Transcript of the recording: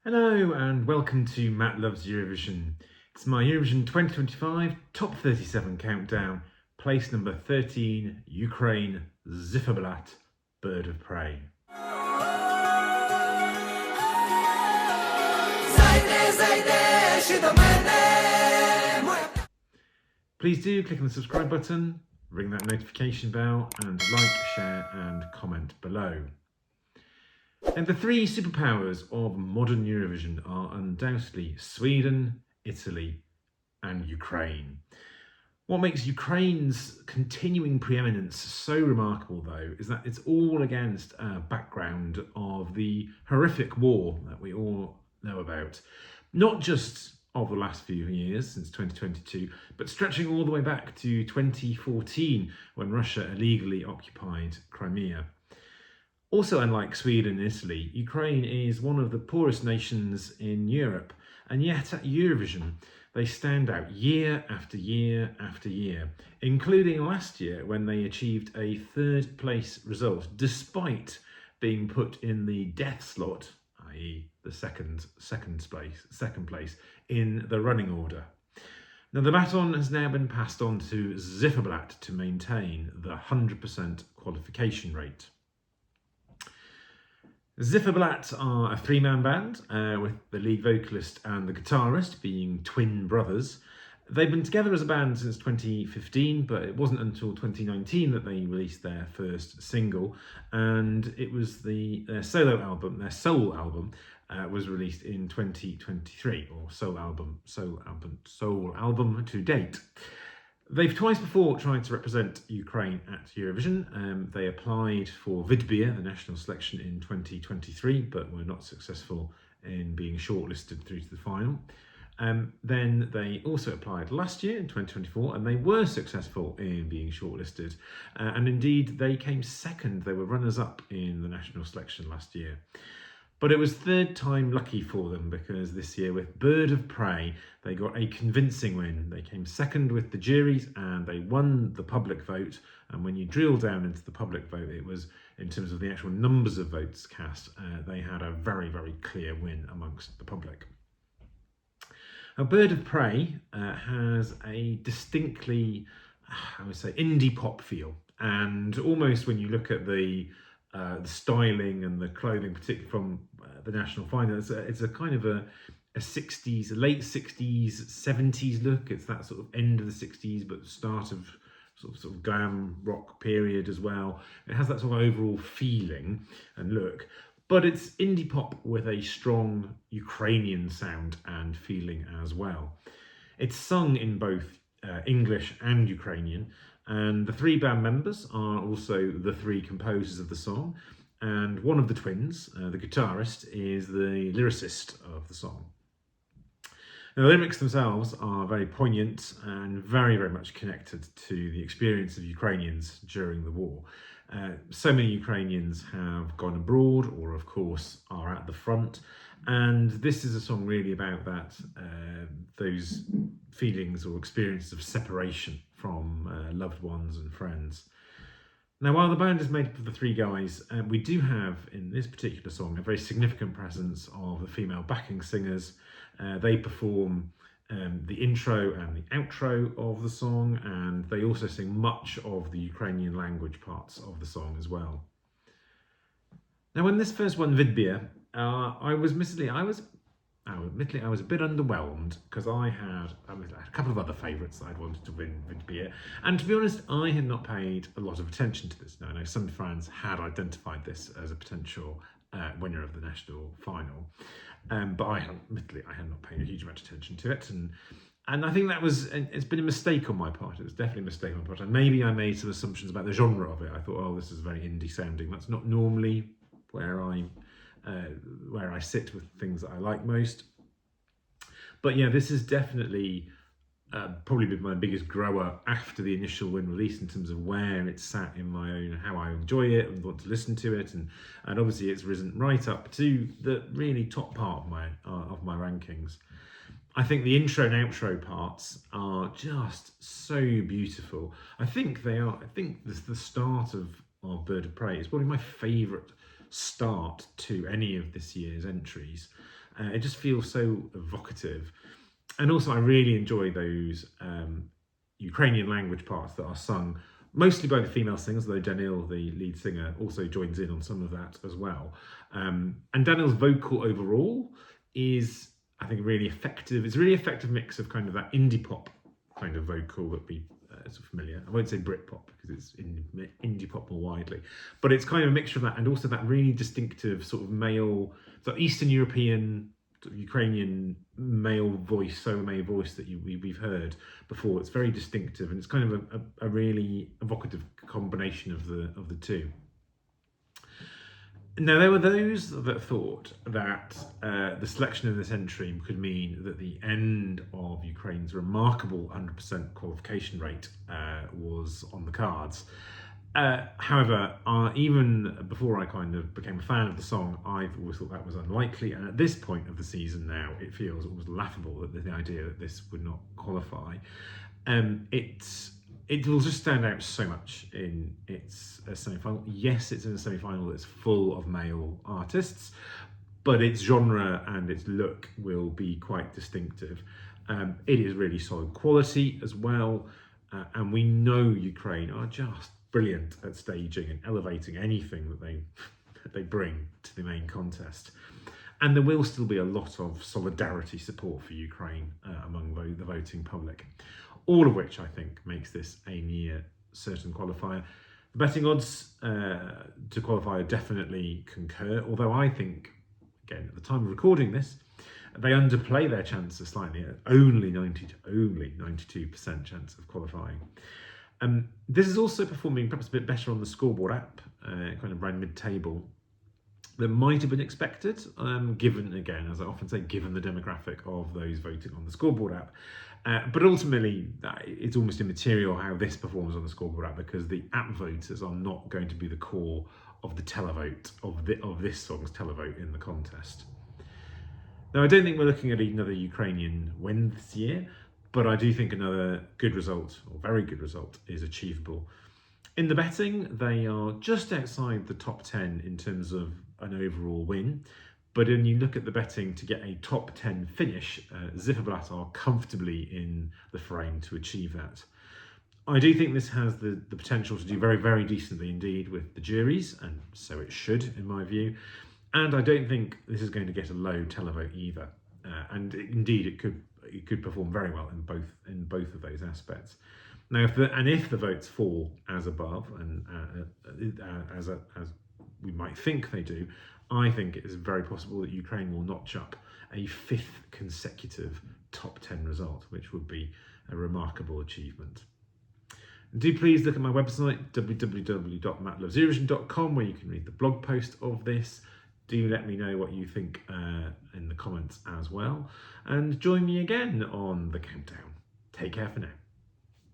Hello and welcome to Matt Loves Eurovision. It's my Eurovision 2025 Top 37 countdown. Place number 13, Ukraine, Ziferblat, Bird of Prey. Please do click on the subscribe button, ring that notification bell, and like, share and comment below. And the three superpowers of modern Eurovision are undoubtedly Sweden, Italy and Ukraine. What makes Ukraine's continuing preeminence so remarkable, though, is that it's all against a background of the horrific war that we all know about. Not just of the last few years, since 2022, but stretching all the way back to 2014, when Russia illegally occupied Crimea. Also, unlike Sweden and Italy, Ukraine is one of the poorest nations in Europe, and yet at Eurovision they stand out year after year after year, including last year when they achieved a third place result, despite being put in the death slot, i.e. the second place in the running order. Now the baton has now been passed on to Ziferblat to maintain the 100% qualification rate. Ziferblat are a three-man band with the lead vocalist and the guitarist being twin brothers. They've been together as a band since 2015, but it wasn't until 2019 that they released their first single, and it was their soul album was released in 2023, or soul album to date. They've twice before tried to represent Ukraine at Eurovision. They applied for Vidbir, the national selection, in 2023, but were not successful in being shortlisted through to the final. Then they also applied last year in 2024, and they were successful in being shortlisted. And indeed, they came second. They were runners-up in the national selection last year. But it was third time lucky for them, because this year with Bird of Prey, they got a convincing win. They came second with the juries and they won the public vote. And when you drill down into the public vote, it was, in terms of the actual numbers of votes cast, they had a very, very clear win amongst the public. Now, Bird of Prey has a distinctly, I would say, indie pop feel. And almost when you look at the styling and the clothing, particularly from the national final, it's a kind of a 60s, late 60s, 70s look. It's that sort of end of the 60s, but start of sort of glam rock period as well. It has that sort of overall feeling and look, but it's indie pop with a strong Ukrainian sound and feeling as well. It's sung in both English and Ukrainian, and the three band members are also the three composers of the song, and one of the twins, the guitarist, is the lyricist of the song. Now, the lyrics themselves are very poignant and very, very much connected to the experience of Ukrainians during the war. So many Ukrainians have gone abroad or, of course, are at the front. And this is a song really about that, those feelings or experiences of separation from loved ones and friends. Now, while the band is made up of the three guys, we do have, in this particular song, a very significant presence of the female backing singers. They perform the intro and the outro of the song, and they also sing much of the Ukrainian language parts of the song as well. Now, when this first won Vidbir, I was a bit underwhelmed, because I had a couple of other favourites that I'd wanted to win Vidbir, and to be honest, I had not paid a lot of attention to this. Now, I know some fans had identified this as a potential winner of the national final, but I had not paid a huge amount of attention to it, and I think it's been a mistake on my part. It was definitely a mistake on my part, and maybe I made some assumptions about the genre of it. I thought, oh, this is very indie sounding. That's not normally where I sit with things that I like most. But yeah, this is definitely probably been my biggest grower after the initial win release, in terms of where it's sat in my own, how I enjoy it and want to listen to it, and obviously it's risen right up to the really top part of my rankings. I think the intro and outro parts are just so beautiful. I think the start of Bird of Prey is probably my favourite start to any of this year's entries. It just feels so evocative. And also, I really enjoy those Ukrainian language parts that are sung mostly by the female singers, though Daniil, the lead singer, also joins in on some of that as well. And Daniil's vocal overall is, I think, really effective. It's a really effective mix of kind of that indie pop kind of vocal that we are familiar. I won't say Britpop because it's indie pop more widely, but it's kind of a mixture of that and also that really distinctive sort of male, so Eastern European, Ukrainian male voice, solo male voice that we've heard before. It's very distinctive, and it's kind of a really evocative combination of the two. Now, there were those that thought that the selection of this entry could mean that the end of Ukraine's remarkable 100% qualification rate was on the cards. However, even before I kind of became a fan of the song, I've always thought that was unlikely. And at this point of the season now, it feels almost laughable that the idea that this would not qualify. It will just stand out so much in its semi-final. Yes, it's in a semi-final that's full of male artists, but its genre and its look will be quite distinctive. It is really solid quality as well, and we know Ukraine are just brilliant at staging and elevating anything that they bring to the main contest. And there will still be a lot of solidarity support for Ukraine among the voting public, all of which I think makes this a near certain qualifier. The betting odds to qualify definitely concur, although I think, again, at the time of recording this, they underplay their chances slightly at only 92% chance of qualifying. This is also performing perhaps a bit better on the scoreboard app, kind of around mid-table, than might have been expected, given, again, as I often say, given the demographic of those voting on the scoreboard app. But ultimately, it's almost immaterial how this performs on the scoreboard app because the app voters are not going to be the core of the televote, of this song's televote in the contest. Now, I don't think we're looking at another Ukrainian win this year, but I do think another good result, or very good result, is achievable. In the betting, they are just outside the top 10 in terms of an overall win. But when you look at the betting to get a top 10 finish, Ziferblat are comfortably in the frame to achieve that. I do think this has the potential to do very, very decently indeed with the juries, and so it should, in my view. And I don't think this is going to get a low televote either. And indeed, it could perform very well in both of those aspects. Now, if the votes fall as above and as we might think they do, I think it is very possible that Ukraine will notch up a 5th consecutive top 10 result, which would be a remarkable achievement. And do please look at my website, www.mattloveseurovision.com, where you can read the blog post of this. Do let me know what you think in the comments as well. And join me again on the countdown. Take care for now.